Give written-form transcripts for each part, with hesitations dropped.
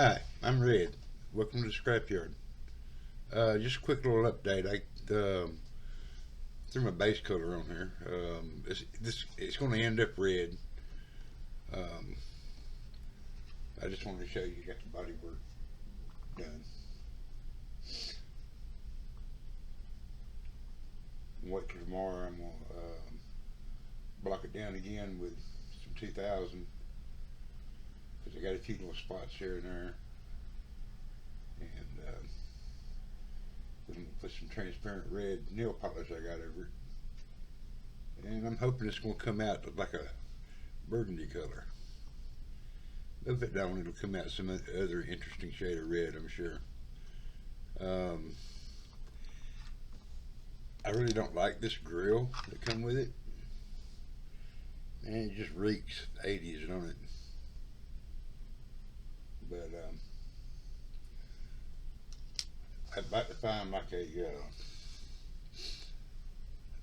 Hi, I'm Red. Welcome to the scrapyard. Just a quick little update. I threw my base color on here. It's going to end up red. Um, I just wanted to show you got the body work done. Wait till tomorrow. I'm gonna block it down again with some 2000 because I got a few little spots here and there, and I'm gonna put some transparent red nail polish I got over it, and I'm hoping it's gonna come out like a burgundy color. If it don't, it'll come out some other interesting shade of red, I'm sure. Um, I really don't like this grill that come with it. Man, it just reeks 80s on it. But I'd like to find like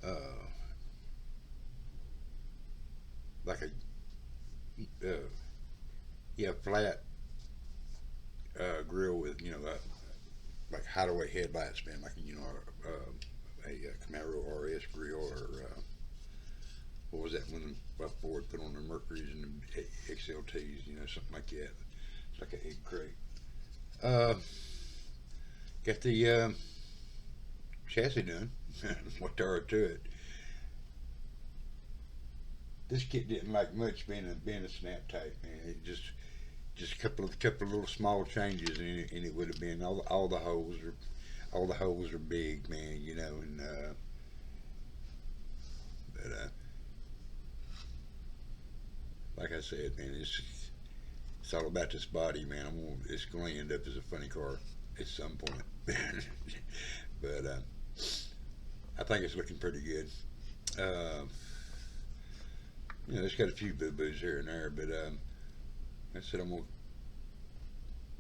uh, like a yeah, flat grill with like hideaway headlights, man, like a Camaro RS grill or what was that one Ford put on the Mercuries and the XLTs, something like that. It's like an egg crate. Uh, got the chassis done. What there are to it. This kit didn't like much being a snap type, man. It just a couple of little small changes and it would have been all the holes are big, man, and but like I said, man, it's all about this body, man. It's going to end up as a funny car at some point. But I think it's looking pretty good. Uh, it's got a few boo boos here and there, but like I said, I'm gonna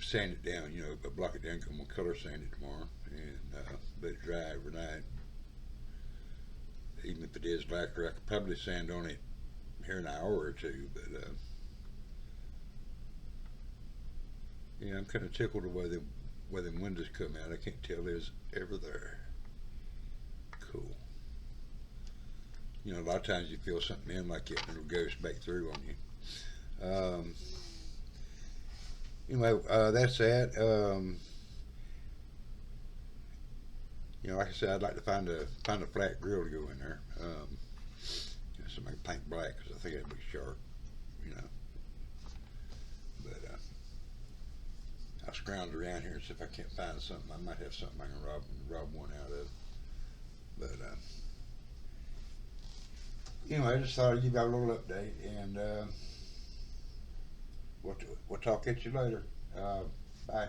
sand it down. Block it down. I'm gonna color sand it tomorrow and let it dry overnight. Even if it is lacquer, I could probably sand on it here in an hour or two. But yeah, I'm kind of tickled the way them windows come out. I can't tell there's ever there. Cool. A lot of times you feel something in like that and it'll ghost back through on you. Anyway, that's that. Like I said, I'd like to find a flat grill to go in there. Somebody paint black because I think that'd be sharp. You know, but I'll scrounge around here and see if I can't find something. I might have something I can rob one out of. But I just thought I'd give you a little update, and we'll talk at you later. Bye.